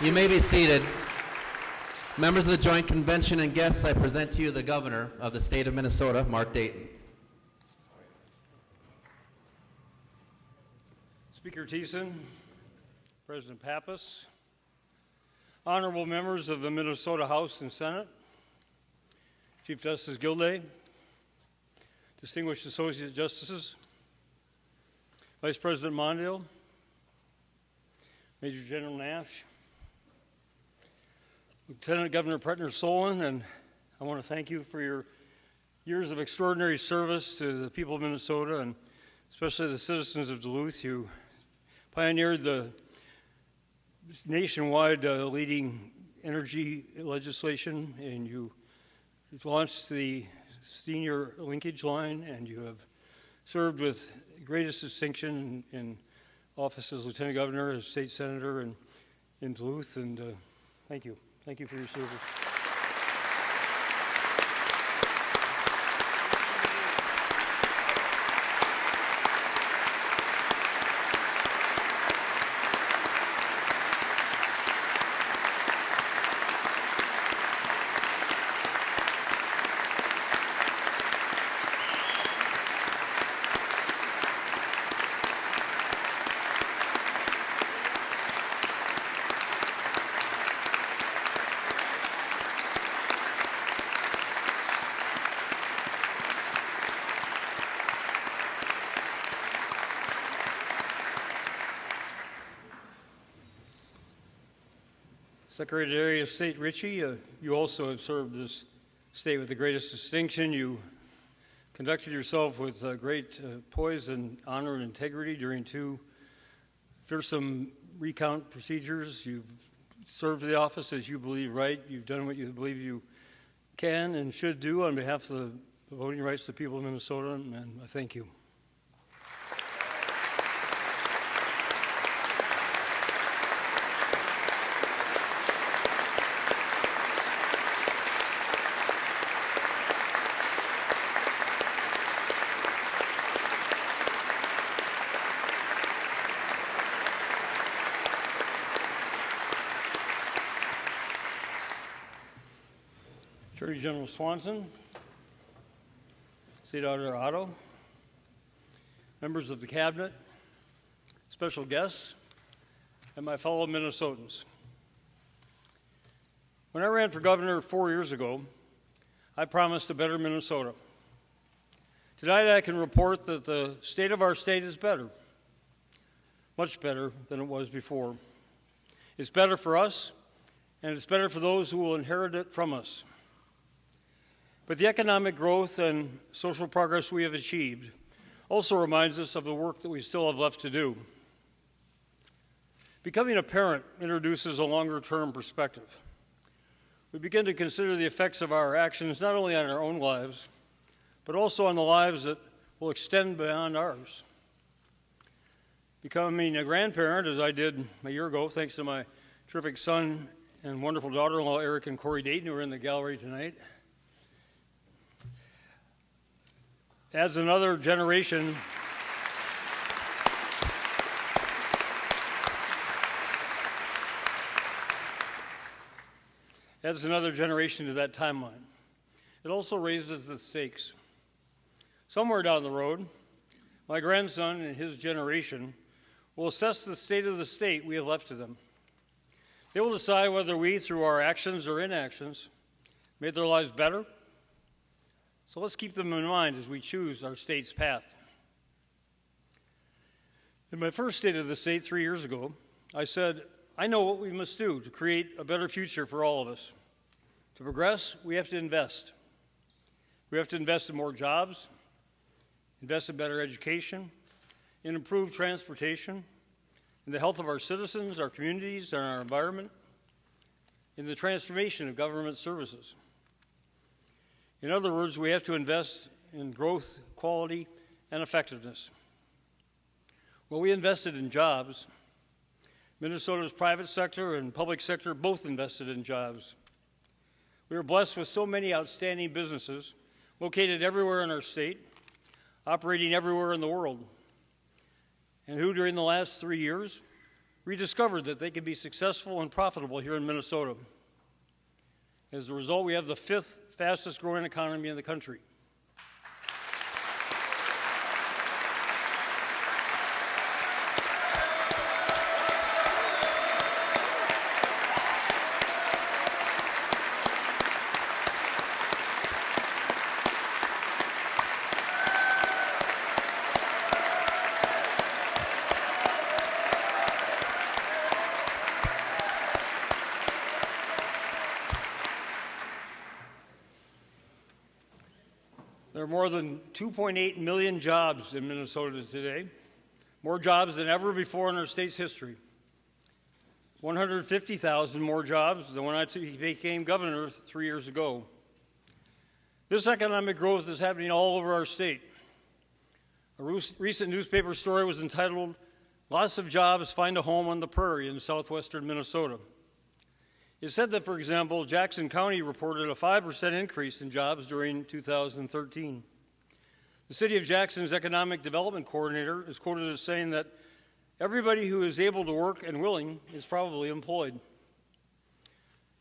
You may be seated. Members of the Joint Convention and guests, I present to you the Governor of the State of Minnesota, Mark Dayton. Speaker Thiessen, President Pappas, honorable members of the Minnesota House and Senate, Chief Justice Gilday, distinguished Associate Justices, Vice President Mondale, Major General Nash, Lieutenant Governor Pretner Solon, and I want to thank you for your years of extraordinary service to the people of Minnesota and especially the citizens of Duluth. You pioneered the nationwide leading energy legislation, and you launched the senior linkage line, and you have served with greatest distinction in office as Lieutenant Governor, as State Senator in Duluth, and thank you. Thank you for your service. Secretary of State Ritchie, you also have served this state with the greatest distinction. You conducted yourself with great poise and honor and integrity during two fearsome recount procedures. You've served the office as you believe right. You've done what you believe you can and should do on behalf of the voting rights of the people of Minnesota, and I thank you. Attorney General Swanson, State Auditor Otto, members of the Cabinet, special guests, and my fellow Minnesotans. When I ran for governor 4 years ago, I promised a better Minnesota. Tonight I can report that the state of our state is better, much better than it was before. It's better for us, and it's better for those who will inherit it from us. But the economic growth and social progress we have achieved also reminds us of the work that we still have left to do. Becoming a parent introduces a longer-term perspective. We begin to consider the effects of our actions not only on our own lives, but also on the lives that will extend beyond ours. Becoming a grandparent, as I did a year ago, thanks to my terrific son and wonderful daughter-in-law, Eric and Corey Dayton, who are in the gallery tonight, adds another generation to that timeline. It also raises the stakes. Somewhere down the road, my grandson and his generation will assess the state of the state we have left to them. They will decide whether we, through our actions or inactions, made their lives better. So let's keep them in mind as we choose our state's path. In my first State of the State 3 years ago, I said, I know what we must do to create a better future for all of us. To progress, we have to invest. We have to invest in more jobs, invest in better education, in improved transportation, in the health of our citizens, our communities, and our environment, in the transformation of government services. In other words, we have to invest in growth, quality, and effectiveness. Well, we invested in jobs. Minnesota's private sector and public sector both invested in jobs. We are blessed with so many outstanding businesses located everywhere in our state, operating everywhere in the world, and who during the last 3 years rediscovered that they can be successful and profitable here in Minnesota. As a result, we have the 5th fastest growing economy in the country. There are more than 2.8 million jobs in Minnesota today, more jobs than ever before in our state's history. 150,000 more jobs than when I became governor 3 years ago. This economic growth is happening all over our state. A recent newspaper story was entitled, "Lots of Jobs Find a Home on the Prairie" in southwestern Minnesota. It said that, for example, Jackson County reported a 5% increase in jobs during 2013. The City of Jackson's Economic Development Coordinator is quoted as saying that everybody who is able to work and willing is probably employed.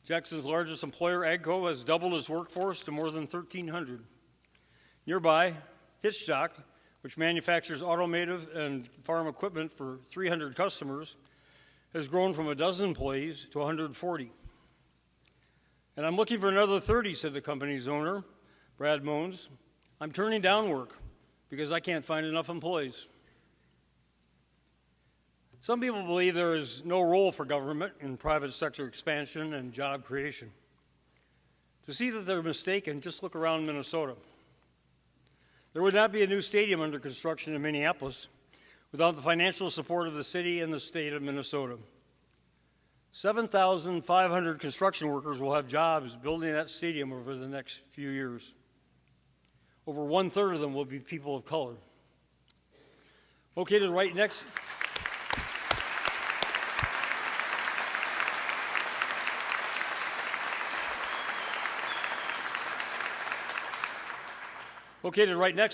Jackson's largest employer, AGCO, has doubled its workforce to more than 1,300. Nearby, Hitchcock, which manufactures automotive and farm equipment for 300 customers, has grown from a dozen employees to 140. "And I'm looking for another 30, said the company's owner, Brad Mones. "I'm turning down work because I can't find enough employees." Some people believe there is no role for government in private sector expansion and job creation. To see that they're mistaken, just look around Minnesota. There would not be a new stadium under construction in Minneapolis without the financial support of the city and the state of Minnesota. 7,500 construction workers will have jobs building that stadium over the next few years. Over 1/3 of them will be people of color. Located right next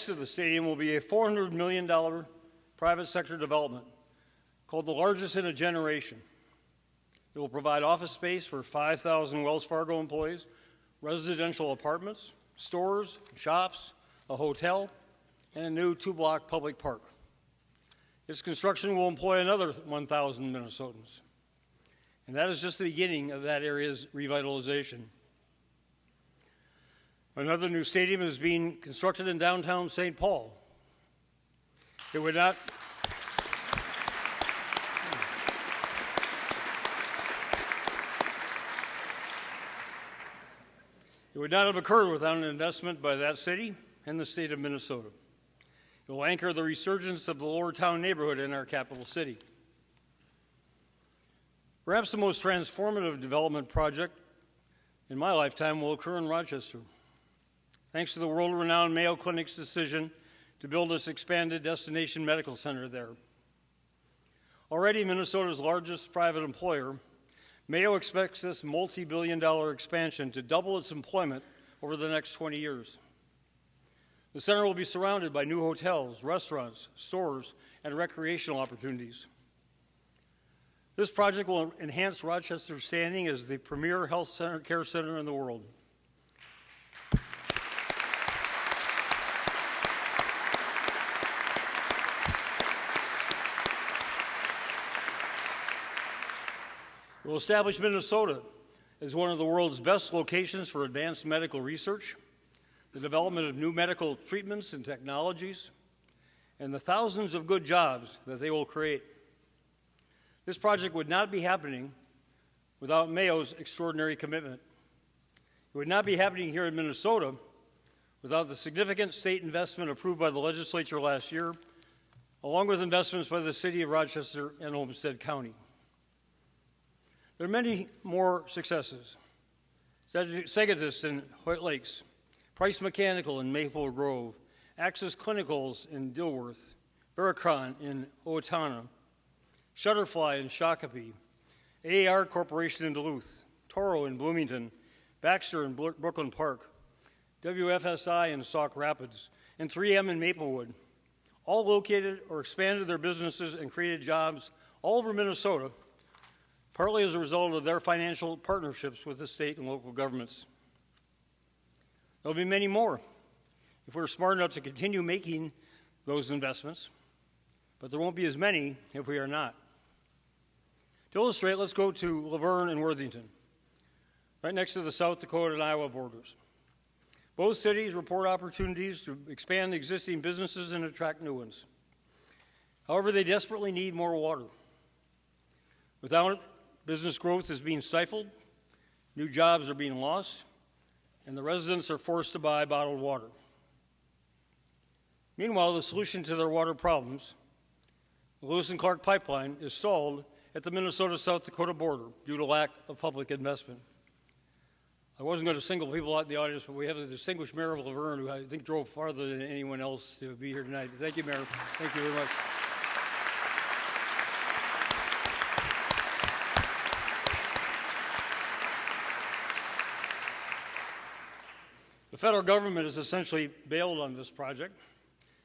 to the stadium will be a $400 million private sector development called the largest in a generation. It will provide office space for 5,000 Wells Fargo employees, residential apartments, stores, shops, a hotel, and a new 2-block public park. Its construction will employ another 1,000 Minnesotans. And that is just the beginning of that area's revitalization. Another new stadium is being constructed in downtown St. Paul. It would not have occurred without an investment by that city and the state of Minnesota. It will anchor the resurgence of the Lower Town neighborhood in our capital city. Perhaps the most transformative development project in my lifetime will occur in Rochester. Thanks to the world-renowned Mayo Clinic's decision to build this expanded destination medical center there. Already Minnesota's largest private employer, Mayo expects this multi-billion-dollar expansion to double its employment over the next 20 years. The center will be surrounded by new hotels, restaurants, stores, and recreational opportunities. This project will enhance Rochester's standing as the premier health care center in the world. It will establish Minnesota as one of the world's best locations for advanced medical research, the development of new medical treatments and technologies, and the thousands of good jobs that they will create. This project would not be happening without Mayo's extraordinary commitment. It would not be happening here in Minnesota without the significant state investment approved by the legislature last year, along with investments by the city of Rochester and Olmsted County. There are many more successes. Segatis in Hoyt Lakes, Price Mechanical in Maple Grove, Access Clinicals in Dilworth, Vericron in Owatonna, Shutterfly in Shakopee, AAR Corporation in Duluth, Toro in Bloomington, Baxter in Brooklyn Park, WFSI in Sauk Rapids, and 3M in Maplewood, all located or expanded their businesses and created jobs all over Minnesota partly as a result of their financial partnerships with the state and local governments. There'll be many more if we're smart enough to continue making those investments, but there won't be as many if we are not. To illustrate, let's go to Laverne and Worthington, right next to the South Dakota and Iowa borders. Both cities report opportunities to expand existing businesses and attract new ones. However, they desperately need more water. Without it, business growth is being stifled, new jobs are being lost, and the residents are forced to buy bottled water. Meanwhile, the solution to their water problems, the Lewis and Clark pipeline, is stalled at the Minnesota-South Dakota border due to lack of public investment. I wasn't going to single people out in the audience, but we have the distinguished mayor of Laverne, who I think drove farther than anyone else to be here tonight. Thank you, Mayor. Thank you very much. The federal government has essentially bailed on this project,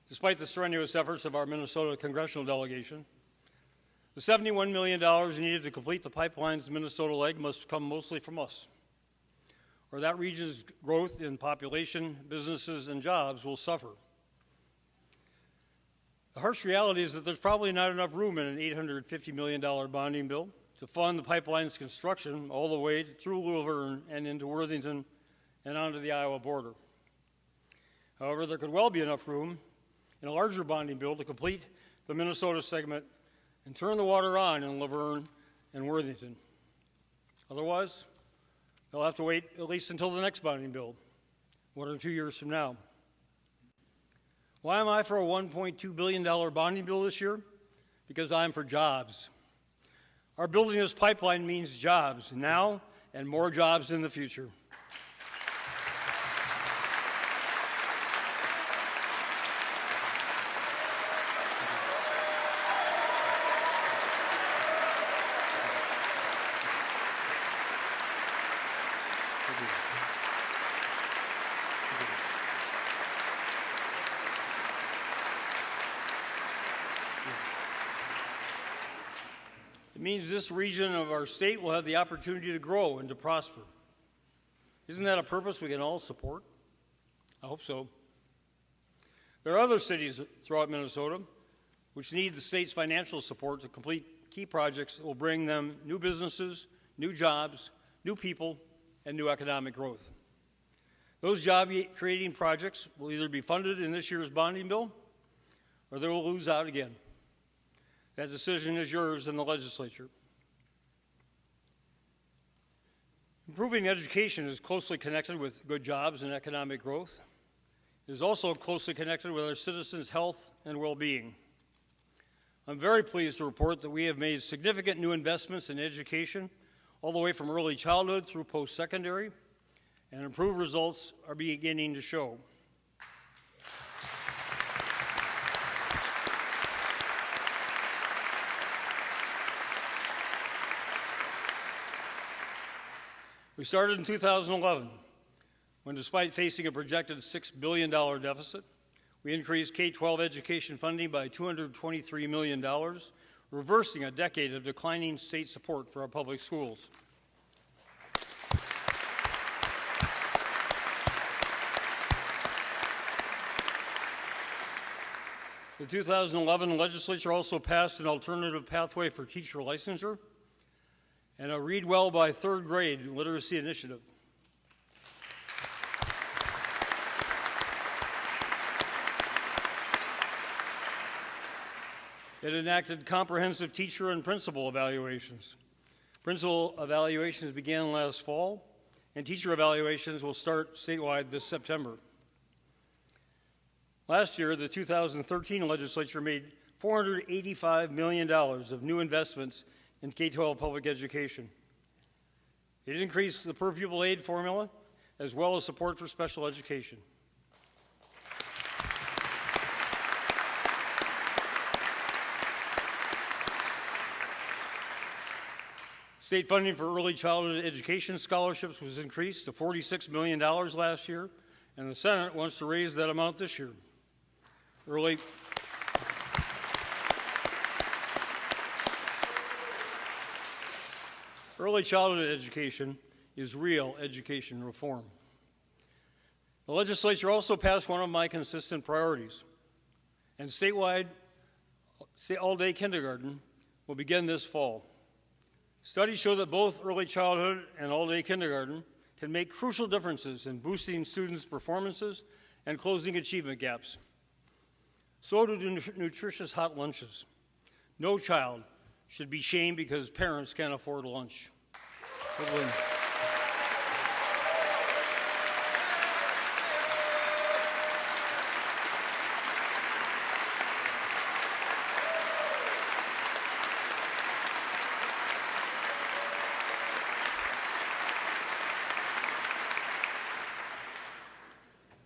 despite the strenuous efforts of our Minnesota congressional delegation. The $71 million needed to complete the pipeline's Minnesota leg must come mostly from us, or that region's growth in population, businesses, and jobs will suffer. The harsh reality is that there's probably not enough room in an $850 million bonding bill to fund the pipeline's construction all the way through Laverne and into Worthington and onto the Iowa border. However, there could well be enough room in a larger bonding bill to complete the Minnesota segment and turn the water on in Laverne and Worthington. Otherwise, they'll have to wait at least until the next bonding bill, 1 or 2 years from now. Why am I for a $1.2 billion bonding bill this year? Because I'm for jobs. Our building this pipeline means jobs now and more jobs in the future. It means this region of our state will have the opportunity to grow and to prosper. Isn't that a purpose we can all support? I hope so. There are other cities throughout Minnesota which need the state's financial support to complete key projects that will bring them new businesses, new jobs, new people, and new economic growth. Those job-creating projects will either be funded in this year's bonding bill or they will lose out again. That decision is yours in the legislature. Improving education is closely connected with good jobs and economic growth. It is also closely connected with our citizens' health and well-being. I'm very pleased to report that we have made significant new investments in education, all the way from early childhood through post-secondary, and improved results are beginning to show. We started in 2011, when despite facing a projected $6 billion deficit, we increased K-12 education funding by $223 million, reversing a decade of declining state support for our public schools. The 2011 legislature also passed an alternative pathway for teacher licensure and a Read Well by Third Grade literacy initiative. It enacted comprehensive teacher and principal evaluations. Principal evaluations began last fall, and teacher evaluations will start statewide this September. Last year, the 2013 legislature made $485 million of new investments in K-12 public education. It increased the per-pupil aid formula, as well as support for special education. State funding for early childhood education scholarships was increased to $46 million last year, and the Senate wants to raise that amount this year. Early childhood education is real education reform. The legislature also passed one of my consistent priorities, and statewide all-day kindergarten will begin this fall. Studies show that both early childhood and all-day kindergarten can make crucial differences in boosting students' performances and closing achievement gaps. So do nutritious hot lunches. No child should be shamed because parents can't afford lunch. Good win.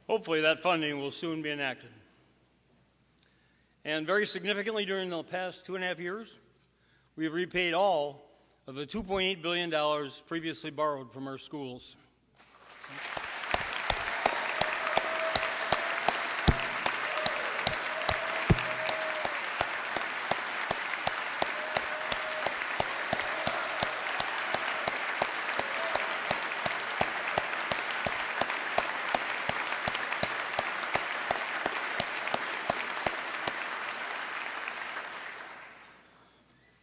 Hopefully that funding will soon be enacted. And very significantly, during the past 2.5 years, we have repaid all of the $2.8 billion previously borrowed from our schools.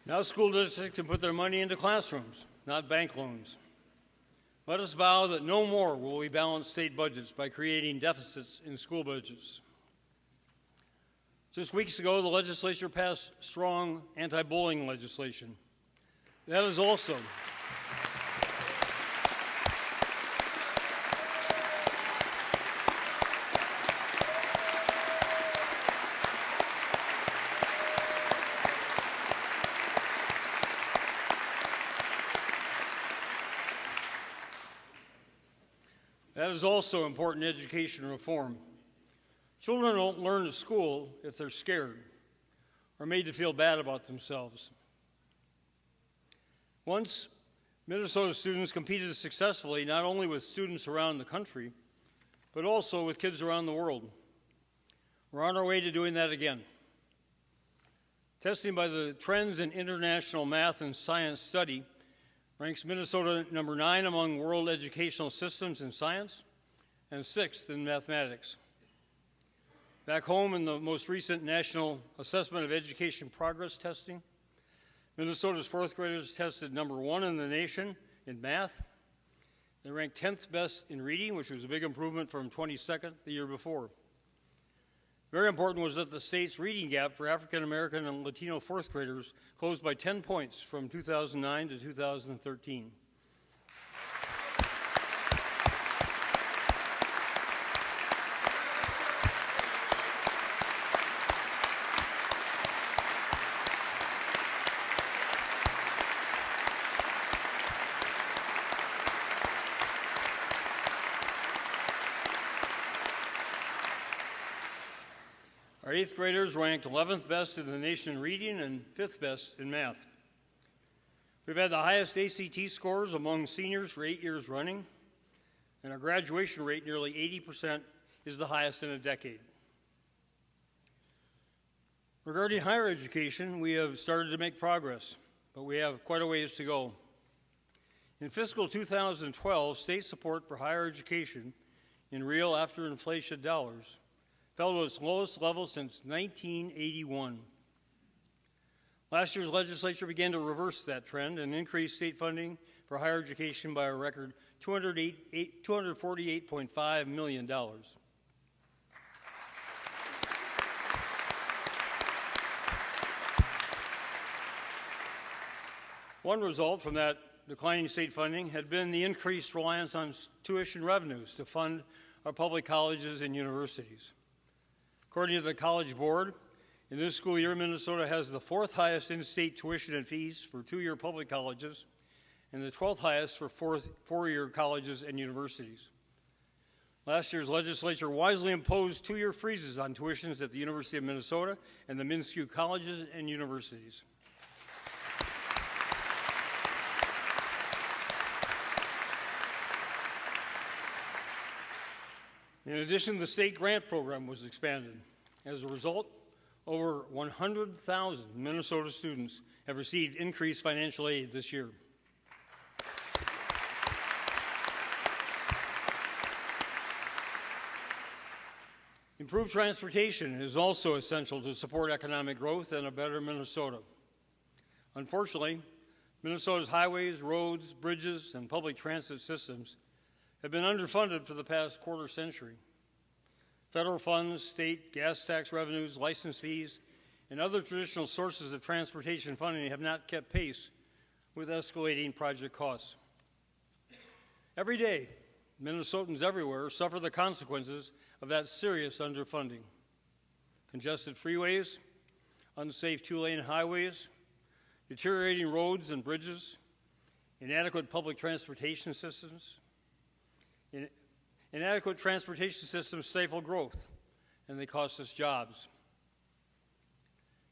Now school districts can put their money into classrooms, not bank loans. Let us vow that no more will we balance state budgets by creating deficits in school budgets. Just weeks ago, the legislature passed strong anti-bullying legislation. That is also important education reform. Children don't learn to school if they're scared or made to feel bad about themselves. Once, Minnesota students competed successfully not only with students around the country, but also with kids around the world. We're on our way to doing that again. Testing by the Trends in International Math and Science Study ranks Minnesota number 9 among world educational systems in science and 6th in mathematics. Back home in the most recent National Assessment of Education Progress testing, Minnesota's 4th graders tested number 1 in the nation in math. They ranked 10th best in reading, which was a big improvement from 22nd the year before. Very important was that the state's reading gap for African American and Latino 4th graders closed by 10 points from 2009 to 2013. Our 8th graders ranked 11th best in the nation in reading and 5th best in math. We've had the highest ACT scores among seniors for 8 years running, and our graduation rate, nearly 80%, is the highest in a decade. Regarding higher education, we have started to make progress, but we have quite a ways to go. In fiscal 2012, state support for higher education in real after-inflation dollars fell to its lowest level since 1981. Last year's legislature began to reverse that trend and increase state funding for higher education by a record $248.5 million. One result from that declining state funding had been the increased reliance on tuition revenues to fund our public colleges and universities. According to the College Board, in this school year, Minnesota has the 4th highest in-state tuition and fees for 2-year public colleges and the 12th highest for 4-year colleges and universities. Last year's legislature wisely imposed 2-year freezes on tuitions at the University of Minnesota and the MnSCU colleges and universities. In addition, the state grant program was expanded. As a result, over 100,000 Minnesota students have received increased financial aid this year. Improved transportation is also essential to support economic growth and a better Minnesota. Unfortunately, Minnesota's highways, roads, bridges, and public transit systems have been underfunded for the past quarter century. Federal funds, state gas tax revenues, license fees, and other traditional sources of transportation funding have not kept pace with escalating project costs. Every day, Minnesotans everywhere suffer the consequences of that serious underfunding. Congested freeways, unsafe two-lane highways, deteriorating roads and bridges, inadequate public transportation systems. Inadequate transportation systems stifle growth, and they cost us jobs.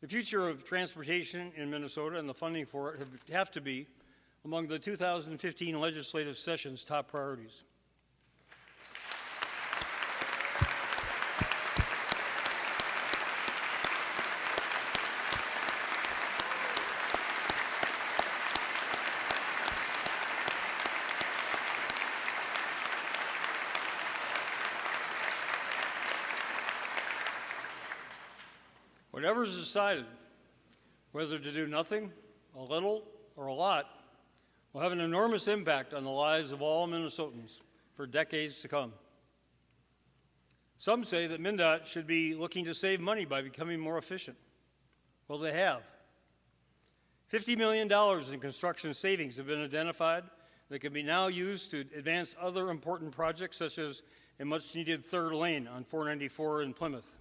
The future of transportation in Minnesota and the funding for it have to be among the 2015 legislative session's top priorities. Whatever is decided, whether to do nothing, a little, or a lot, will have an enormous impact on the lives of all Minnesotans for decades to come. Some say that MnDOT should be looking to save money by becoming more efficient. Well, they have. $50 million in construction savings have been identified that can be now used to advance other important projects, such as a much-needed third lane on 494 in Plymouth.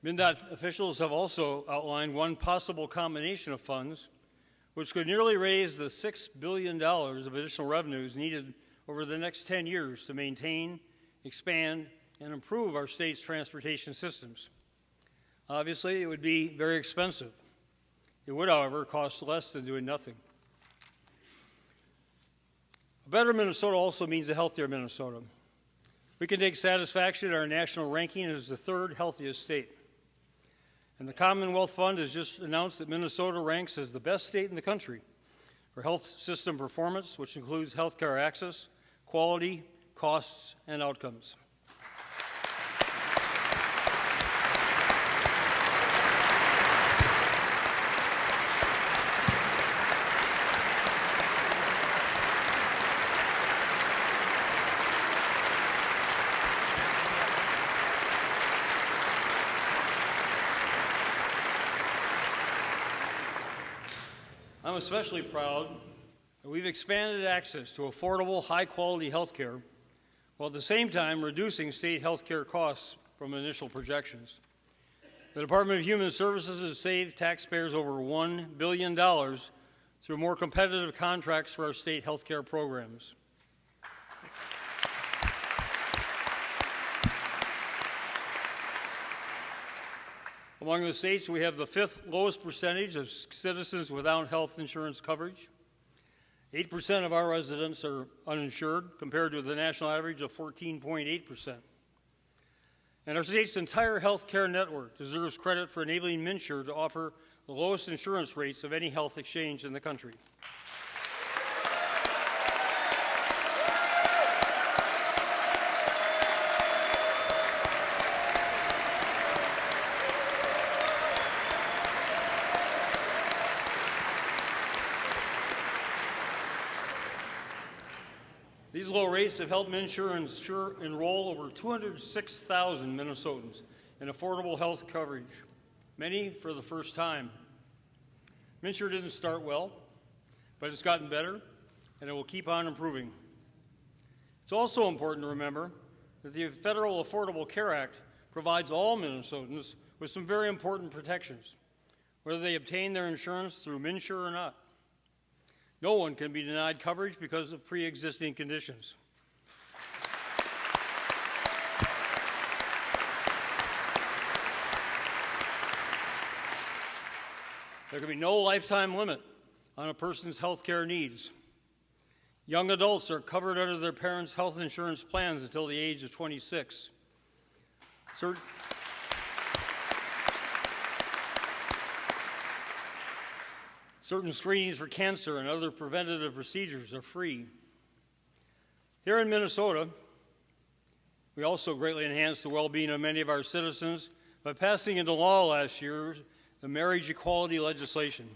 MnDOT officials have also outlined one possible combination of funds which could nearly raise the $6 billion of additional revenues needed over the next 10 years to maintain, expand, and improve our state's transportation systems. Obviously, it would be very expensive. It would, however, cost less than doing nothing. A better Minnesota also means a healthier Minnesota. We can take satisfaction in our national ranking as the third healthiest state. And the Commonwealth Fund has just announced that Minnesota ranks as the best state in the country for health system performance, which includes health care access, quality, costs, and outcomes. I'm especially proud that we've expanded access to affordable, high-quality health care while at the same time reducing state health care costs from initial projections. The Department of Human Services has saved taxpayers over $1 billion through more competitive contracts for our state health care programs. Among the states, we have the fifth lowest percentage of citizens without health insurance coverage. 8% of our residents are uninsured, compared to the national average of 14.8%. And our state's entire health care network deserves credit for enabling MNsure to offer the lowest insurance rates of any health exchange in the country. These low rates have helped MNsure enroll over 206,000 Minnesotans in affordable health coverage, many for the first time. MNsure didn't start well, but it's gotten better, and it will keep on improving. It's also important to remember that the Federal Affordable Care Act provides all Minnesotans with some very important protections, whether they obtain their insurance through MNsure or not. No one can be denied coverage because of pre-existing conditions. There can be no lifetime limit on a person's health care needs. Young adults are covered under their parents' health insurance plans until the age of 26. Certain screenings for cancer and other preventative procedures are free. Here in Minnesota, we also greatly enhanced the well-being of many of our citizens by passing into law last year the marriage equality legislation.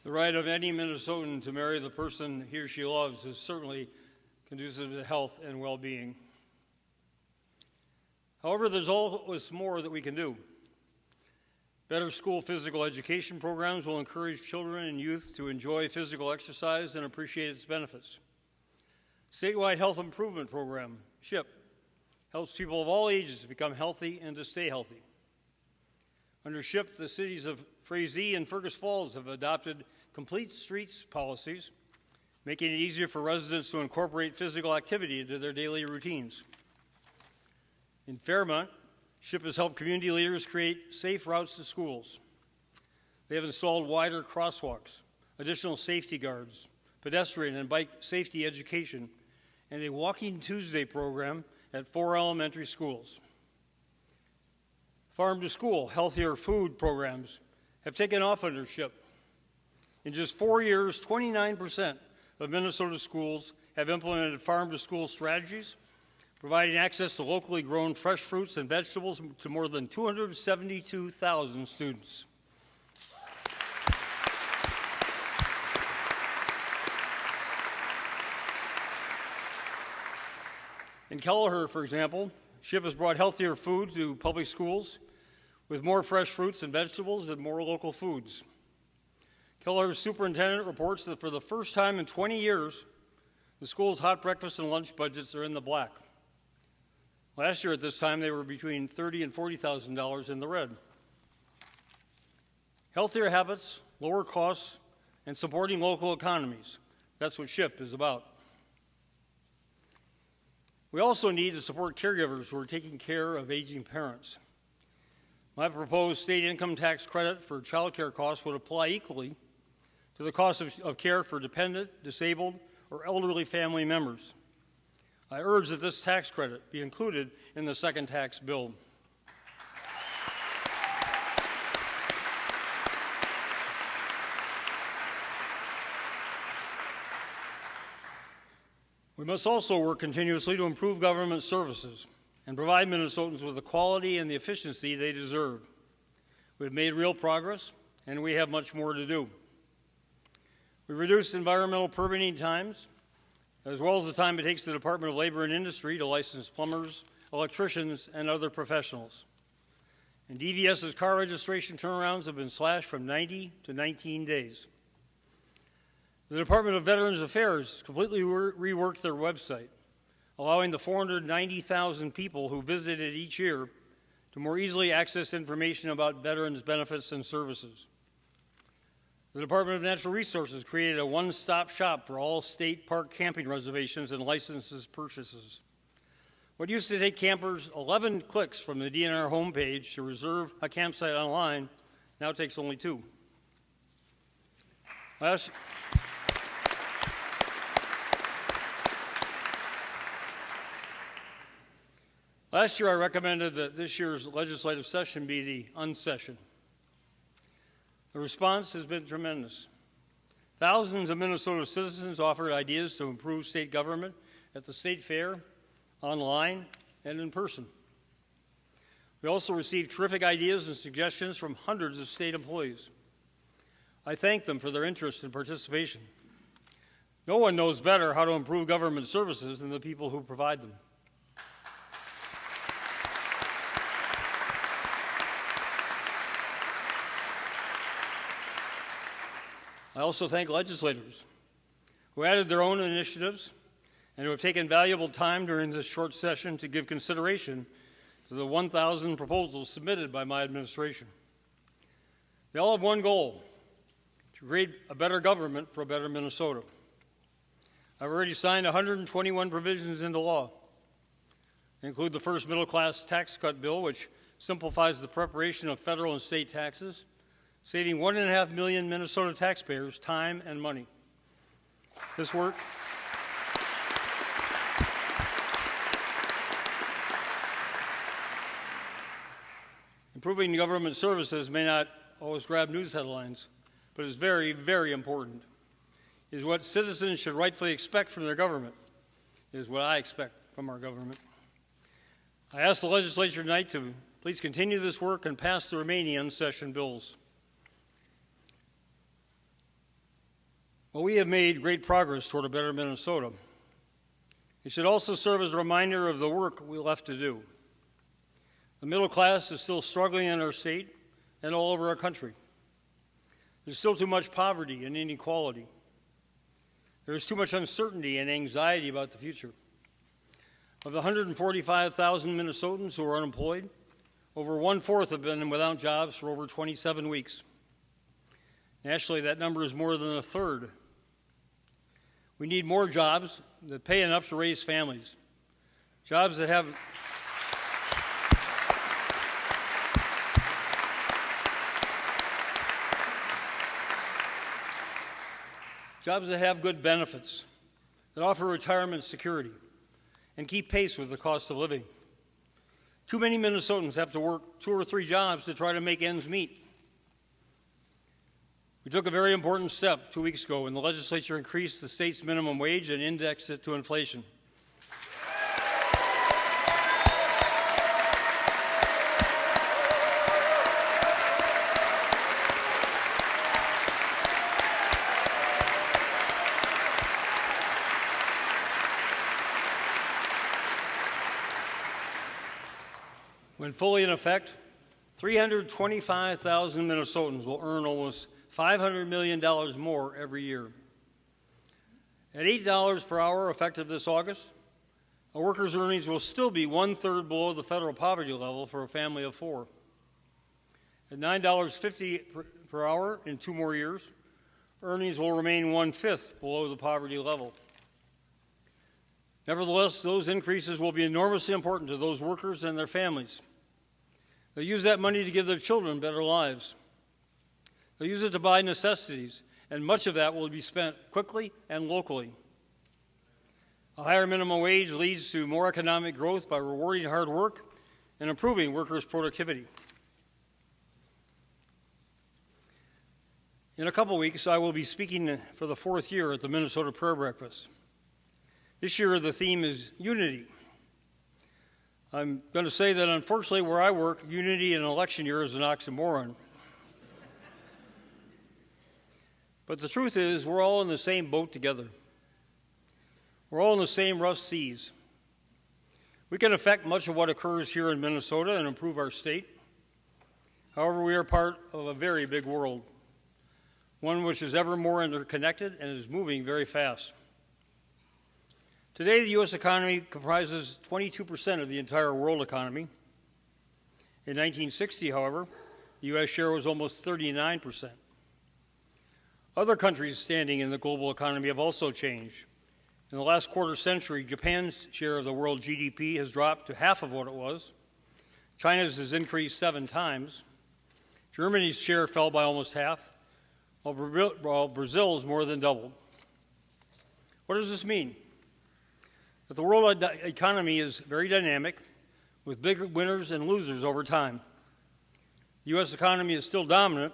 The right of any Minnesotan to marry the person he or she loves is certainly conducive to health and well-being. However, there's always more that we can do. Better school physical education programs will encourage children and youth to enjoy physical exercise and appreciate its benefits. Statewide Health Improvement Program, SHIP, helps people of all ages become healthy and to stay healthy. Under SHIP, the cities of Frazee and Fergus Falls have adopted complete streets policies, making it easier for residents to incorporate physical activity into their daily routines. In Fairmont, SHIP has helped community leaders create safe routes to schools. They have installed wider crosswalks, additional safety guards, pedestrian and bike safety education, and a Walking Tuesday program at 4 elementary schools. Farm to School, healthier food programs have taken off under SHIP. In just 4 years, 29% of Minnesota schools have implemented farm-to-school strategies, providing access to locally grown fresh fruits and vegetables to more than 272,000 students. In Kelleher, for example, SHIP has brought healthier food to public schools with more fresh fruits and vegetables and more local foods. Kelleher's superintendent reports that for the first time in 20 years, the school's hot breakfast and lunch budgets are in the black. Last year at this time, they were between $30,000 and $40,000 in the red. Healthier habits, lower costs, and supporting local economies. That's what SHIP is about. We also need to support caregivers who are taking care of aging parents. My proposed state income tax credit for child care costs would apply equally to the cost of care for dependent, disabled, or elderly family members. I urge that this tax credit be included in the second tax bill. We must also work continuously to improve government services and provide Minnesotans with the quality and the efficiency they deserve. We've made real progress, and we have much more to do. We've reduced environmental permitting times, as well as the time it takes the Department of Labor and Industry to license plumbers, electricians, and other professionals. And DVS's car registration turnarounds have been slashed from 90 to 19 days. The Department of Veterans Affairs completely reworked their website, allowing the 490,000 people who visit it each year to more easily access information about veterans' benefits and services. The Department of Natural Resources created a one-stop shop for all state park camping reservations and licenses purchases. What used to take campers 11 clicks from the DNR homepage to reserve a campsite online now takes only 2. Last year, I recommended that this year's legislative session be the unsession. The response has been tremendous. Thousands of Minnesota citizens offered ideas to improve state government at the state fair, online, and in person. We also received terrific ideas and suggestions from hundreds of state employees. I thank them for their interest and participation. No one knows better how to improve government services than the people who provide them. I also thank legislators who added their own initiatives and who have taken valuable time during this short session to give consideration to the 1,000 proposals submitted by my administration. They all have one goal: to create a better government for a better Minnesota. I've already signed 121 provisions into law. They include the first middle-class tax cut bill, which simplifies the preparation of federal and state taxes, saving 1.5 million Minnesota taxpayers time and money. This work improving government services may not always grab news headlines, but is very, very important. It is what citizens should rightfully expect from their government. It is what I expect from our government. I ask the legislature tonight to please continue this work and pass the remaining unsessioned bills. Well, we have made great progress toward a better Minnesota. It should also serve as a reminder of the work we left to do. The middle class is still struggling in our state and all over our country. There's still too much poverty and inequality. There is too much uncertainty and anxiety about the future. Of the 145,000 Minnesotans who are unemployed, over 1/4 have been without jobs for over 27 weeks. Nationally, that number is more than a third. We need more jobs that pay enough to raise families. Jobs that have good benefits, that offer retirement security, and keep pace with the cost of living. Too many Minnesotans have to work 2 or 3 jobs to try to make ends meet. We took a very important step 2 weeks ago when the legislature increased the state's minimum wage and indexed it to inflation. When fully in effect, 325,000 Minnesotans will earn almost $500 million more every year. At $8 per hour effective this August, a worker's earnings will still be 1/3 below the federal poverty level for a family of 4. At $9.50 per hour in 2 more years, earnings will remain 1/5 below the poverty level. Nevertheless, those increases will be enormously important to those workers and their families. They'll use that money to give their children better lives. They'll use it to buy necessities, and much of that will be spent quickly and locally. A higher minimum wage leads to more economic growth by rewarding hard work and improving workers' productivity. In a couple weeks, I will be speaking for the 4th year at the Minnesota Prayer Breakfast. This year, the theme is unity. I'm going to say that, unfortunately, where I work, unity in an election year is an oxymoron. But the truth is, we're all in the same boat together. We're all in the same rough seas. We can affect much of what occurs here in Minnesota and improve our state. However, we are part of a very big world, one which is ever more interconnected and is moving very fast. Today, the U.S. economy comprises 22% of the entire world economy. In 1960, however, the U.S. share was almost 39%. Other countries standing in the global economy have also changed. In the last quarter century, Japan's share of the world GDP has dropped to half of what it was. China's has increased 7 times. Germany's share fell by almost half, while Brazil's more than doubled. What does this mean? That the world economy is very dynamic, with big winners and losers over time. The U.S. economy is still dominant,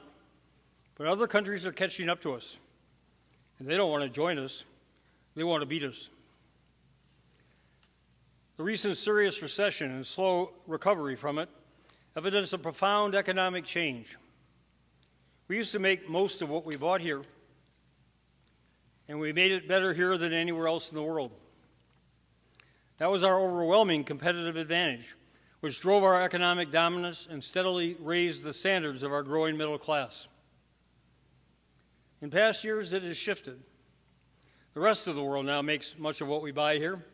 but other countries are catching up to us, and they don't want to join us. They want to beat us. The recent serious recession and slow recovery from it evidence a profound economic change. We used to make most of what we bought here, and we made it better here than anywhere else in the world. That was our overwhelming competitive advantage, which drove our economic dominance and steadily raised the standards of our growing middle class. In past years, it has shifted. The rest of the world now makes much of what we buy here.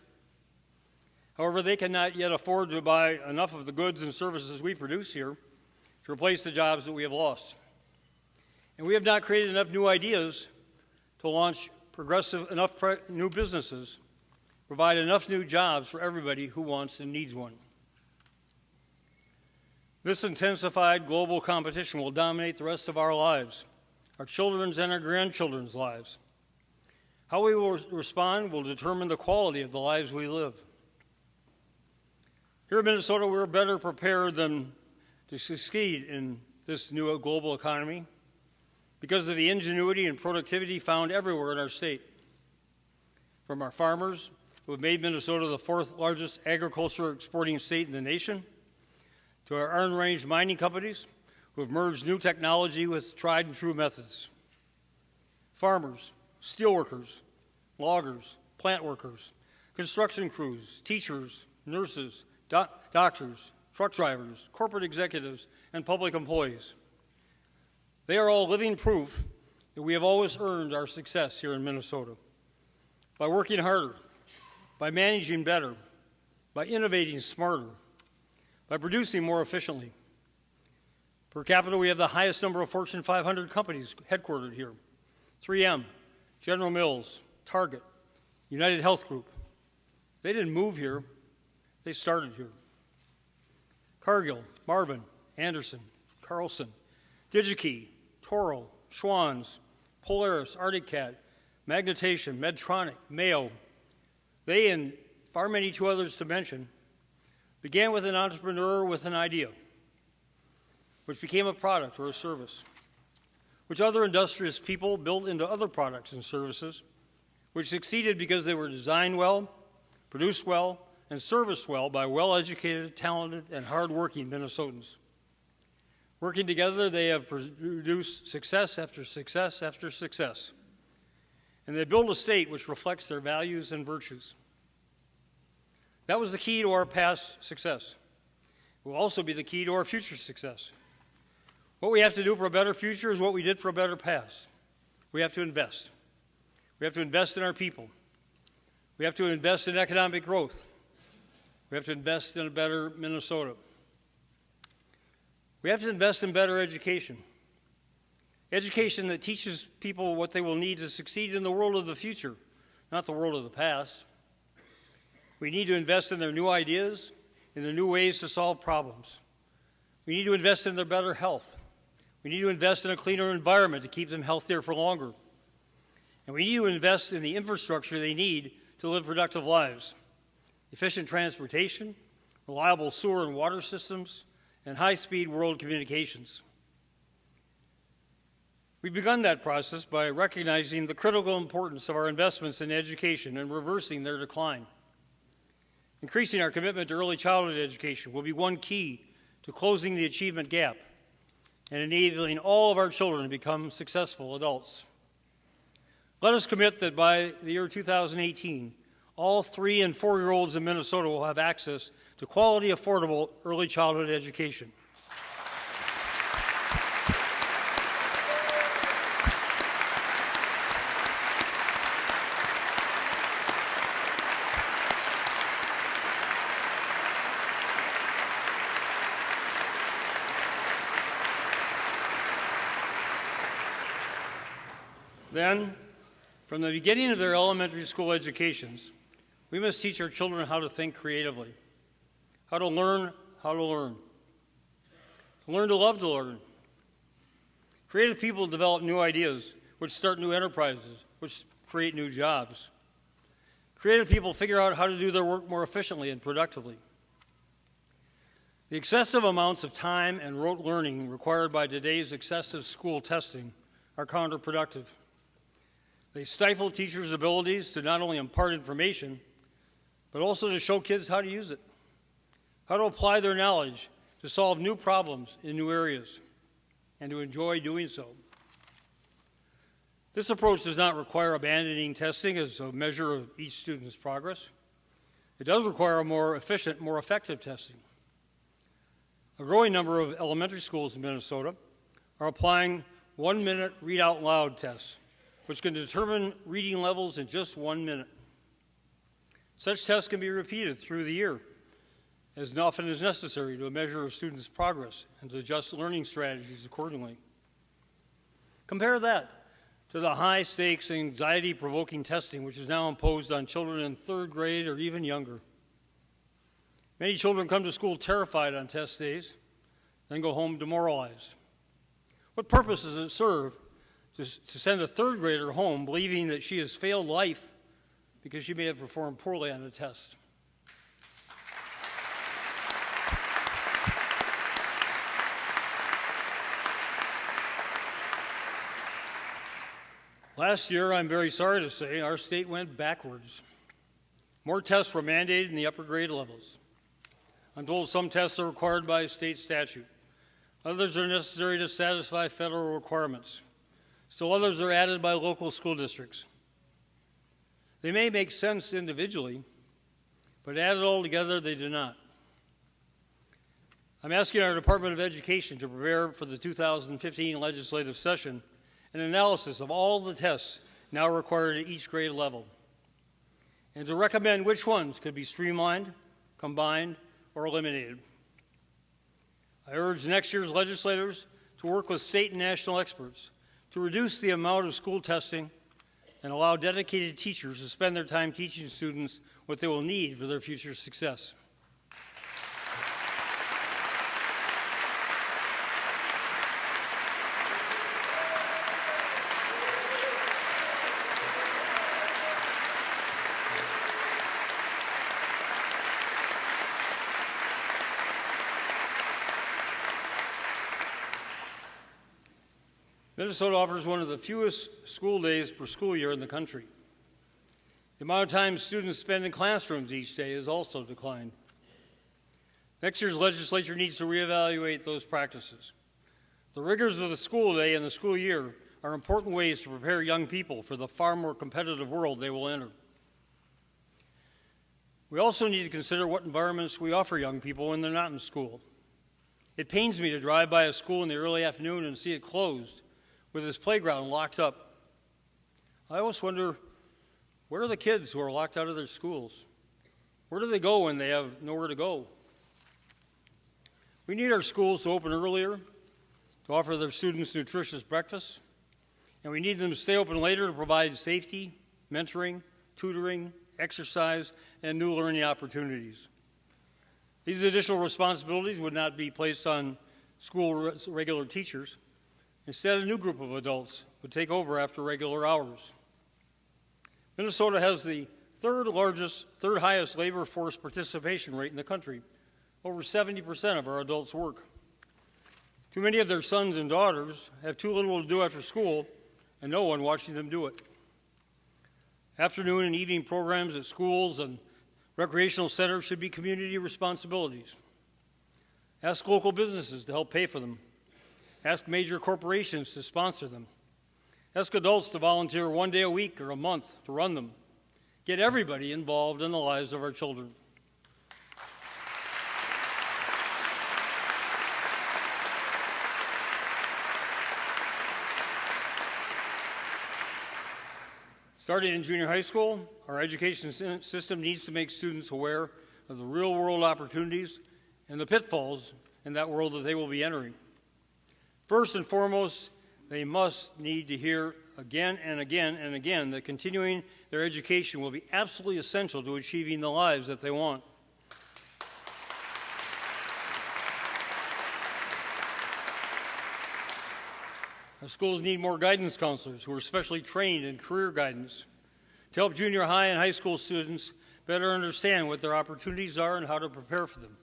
However, they cannot yet afford to buy enough of the goods and services we produce here to replace the jobs that we have lost. And we have not created enough new ideas to launch enough new businesses, provide enough new jobs for everybody who wants and needs one. This intensified global competition will dominate the rest of our lives, our children's and our grandchildren's lives. How we will respond will determine the quality of the lives we live. Here in Minnesota, we're better prepared than to succeed in this new global economy because of the ingenuity and productivity found everywhere in our state. From our farmers, who have made Minnesota the fourth largest agriculture exporting state in the nation, to our unranged mining companies, who have merged new technology with tried and true methods. Farmers, steelworkers, loggers, plant workers, construction crews, teachers, nurses, doctors, truck drivers, corporate executives, and public employees. They are all living proof that we have always earned our success here in Minnesota by working harder, by managing better, by innovating smarter, by producing more efficiently. Per capita, we have the highest number of Fortune 500 companies headquartered here. 3M, General Mills, Target, United Health Group. They didn't move here, they started here. Cargill, Marvin, Anderson, Carlson, DigiKey, Toro, Schwann's, Polaris, Arctic Cat, Magnetation, Medtronic, Mayo. They, and far many two others to mention, began with an entrepreneur with an idea, which became a product or a service, which other industrious people built into other products and services, which succeeded because they were designed well, produced well, and serviced well by well-educated, talented, and hard-working Minnesotans. Working together, they have produced success after success after success. And they build a state which reflects their values and virtues. That was the key to our past success. It will also be the key to our future success. What we have to do for a better future is what we did for a better past. We have to invest. We have to invest in our people. We have to invest in economic growth. We have to invest in a better Minnesota. We have to invest in better education. Education that teaches people what they will need to succeed in the world of the future, not the world of the past. We need to invest in their new ideas, in their new ways to solve problems. We need to invest in their better health. We need to invest in a cleaner environment to keep them healthier for longer. And we need to invest in the infrastructure they need to live productive lives. Efficient transportation, reliable sewer and water systems, and high-speed world communications. We've begun that process by recognizing the critical importance of our investments in education and reversing their decline. Increasing our commitment to early childhood education will be one key to closing the achievement gap and enabling all of our children to become successful adults. Let us commit that by the year 2018, all 3- and 4-year-olds in Minnesota will have access to quality, affordable early childhood education. Then, from the beginning of their elementary school educations, we must teach our children how to think creatively, how to learn, to learn to love to learn. Creative people develop new ideas, which start new enterprises, which create new jobs. Creative people figure out how to do their work more efficiently and productively. The excessive amounts of time and rote learning required by today's excessive school testing are counterproductive. They stifle teachers' abilities to not only impart information, but also to show kids how to use it, how to apply their knowledge to solve new problems in new areas, and to enjoy doing so. This approach does not require abandoning testing as a measure of each student's progress. It does require a more efficient, more effective testing. A growing number of elementary schools in Minnesota are applying 1-minute read-out-loud tests, which can determine reading levels in just 1 minute. Such tests can be repeated through the year as often as necessary to measure a student's progress and to adjust learning strategies accordingly. Compare that to the high-stakes, anxiety-provoking testing which is now imposed on children in 3rd grade or even younger. Many children come to school terrified on test days, then go home demoralized? What purpose does it serve to send a third grader home believing that she has failed life because she may have performed poorly on a test? Last year, I'm very sorry to say, our state went backwards. More tests were mandated in the upper grade levels. I'm told some tests are required by state statute. Others are necessary to satisfy federal requirements. Still others are added by local school districts. They may make sense individually, but added all together, they do not. I'm asking our Department of Education to prepare for the 2015 legislative session an analysis of all the tests now required at each grade level, and to recommend which ones could be streamlined, combined, or eliminated. I urge next year's legislators to work with state and national experts to reduce the amount of school testing and allow dedicated teachers to spend their time teaching students what they will need for their future success. Minnesota offers one of the fewest school days per school year in the country. The amount of time students spend in classrooms each day has also declined. Next year's legislature needs to reevaluate those practices. The rigors of the school day and the school year are important ways to prepare young people for the far more competitive world they will enter. We also need to consider what environments we offer young people when they're not in school. It pains me to drive by a school in the early afternoon and see it closed, with its playground locked up. I always wonder, where are the kids who are locked out of their schools? Where do they go when they have nowhere to go? We need our schools to open earlier, to offer their students nutritious breakfast, and we need them to stay open later to provide safety, mentoring, tutoring, exercise, and new learning opportunities. These additional responsibilities would not be placed on school regular teachers. Instead, a new group of adults would take over after regular hours. Minnesota has the third highest labor force participation rate in the country. Over 70% of our adults work. Too many of their sons and daughters have too little to do after school and no one watching them do it. Afternoon and evening programs at schools and recreational centers should be community responsibilities. Ask local businesses to help pay for them. Ask major corporations to sponsor them. Ask adults to volunteer one day a week or a month to run them. Get everybody involved in the lives of our children. Starting in junior high school, our education system needs to make students aware of the real-world opportunities and the pitfalls in that world that they will be entering. First and foremost, they must need to hear again and again and again that continuing their education will be absolutely essential to achieving the lives that they want. Our schools need more guidance counselors who are specially trained in career guidance to help junior high and high school students better understand what their opportunities are and how to prepare for them.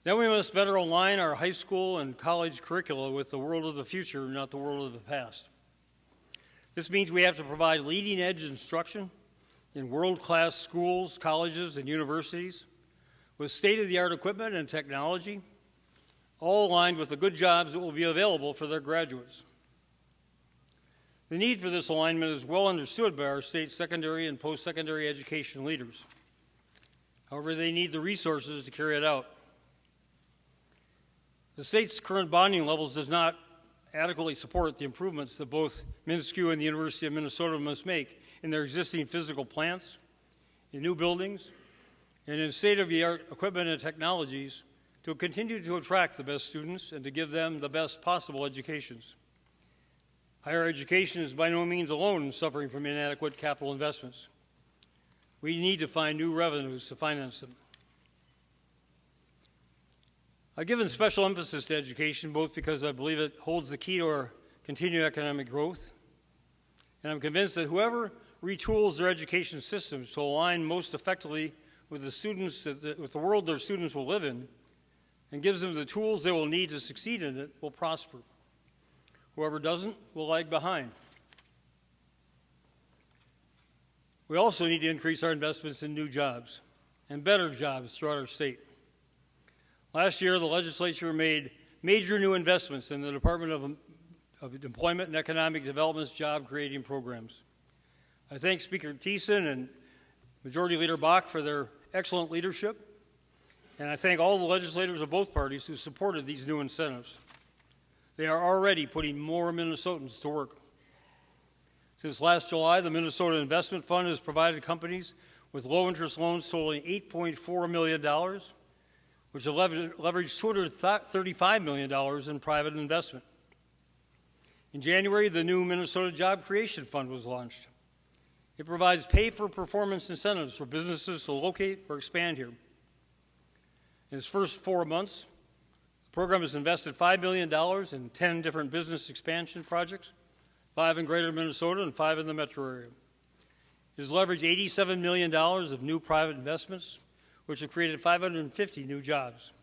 Then we must better align our high school and college curricula with the world of the future, not the world of the past. This means we have to provide leading-edge instruction in world-class schools, colleges, and universities with state-of-the-art equipment and technology, all aligned with the good jobs that will be available for their graduates. The need for this alignment is well understood by our state's secondary and post-secondary education leaders. However, they need the resources to carry it out. The state's current bonding levels does not adequately support the improvements that both MnSCU and the University of Minnesota must make in their existing physical plants, in new buildings, and in state-of-the-art equipment and technologies to continue to attract the best students and to give them the best possible educations. Higher education is by no means alone in suffering from inadequate capital investments. We need to find new revenues to finance them. I've given special emphasis to education, both because I believe it holds the key to our continued economic growth, and I'm convinced that whoever retools their education systems to align most effectively with the world their students will live in, and gives them the tools they will need to succeed in it, will prosper. Whoever doesn't will lag behind. We also need to increase our investments in new jobs and better jobs throughout our state. Last year, the legislature made major new investments in the Department of Employment and Economic Development's job-creating programs. I thank Speaker Thiessen and Majority Leader Bach for their excellent leadership, and I thank all the legislators of both parties who supported these new incentives. They are already putting more Minnesotans to work. Since last July, the Minnesota Investment Fund has provided companies with low-interest loans totaling $8.4 million, which have leveraged $235 million in private investment. In January, the new Minnesota Job Creation Fund was launched. It provides pay-for-performance incentives for businesses to locate or expand here. In its first 4 months, the program has invested $5 million in 10 different business expansion projects, 5 in greater Minnesota and 5 in the metro area. It has leveraged $87 million of new private investments, which have created 550 new jobs.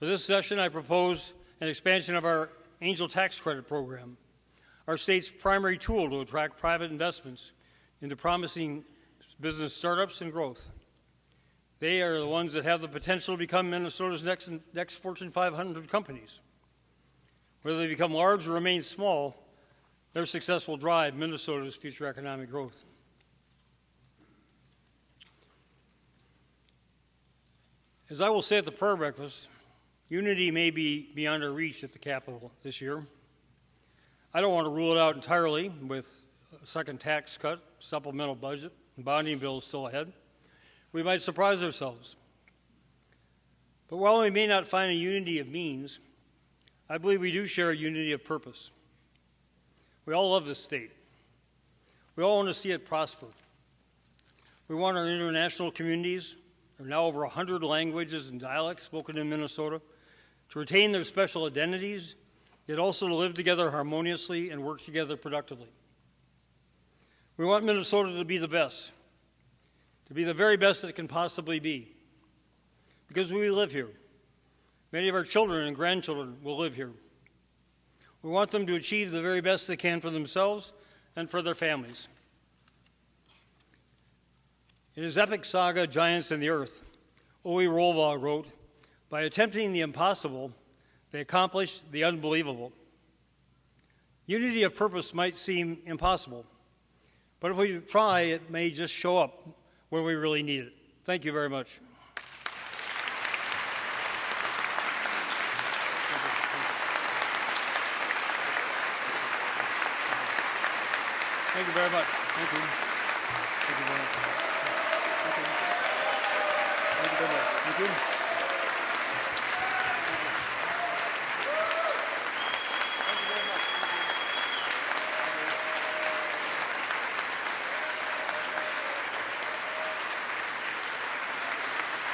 For this session, I propose an expansion of our Angel Tax Credit Program, our state's primary tool to attract private investments into promising business startups and growth. They are the ones that have the potential to become Minnesota's next Fortune 500 companies. Whether they become large or remain small, their success will drive Minnesota's future economic growth. As I will say at the prayer breakfast, unity may be beyond our reach at the Capitol this year. I don't want to rule it out entirely with a second tax cut, supplemental budget, and bonding bills still ahead. We might surprise ourselves. But while we may not find a unity of means, I believe we do share a unity of purpose. We all love this state. We all want to see it prosper. We want our international communities, there are now over 100 languages and dialects spoken in Minnesota, to retain their special identities, yet also to live together harmoniously and work together productively. We want Minnesota to be the best, to be the very best that it can possibly be, because we live here. Many of our children and grandchildren will live here. We want them to achieve the very best they can for themselves and for their families. In his epic saga, Giants in the Earth, O.E. Rolvaugh wrote, "By attempting the impossible, they accomplished the unbelievable." Unity of purpose might seem impossible, but if we try, it may just show up where we really need it. Thank you very much. Thank you very much. Thank you. Thank you very much. Thank you. Thank you very much. Thank you.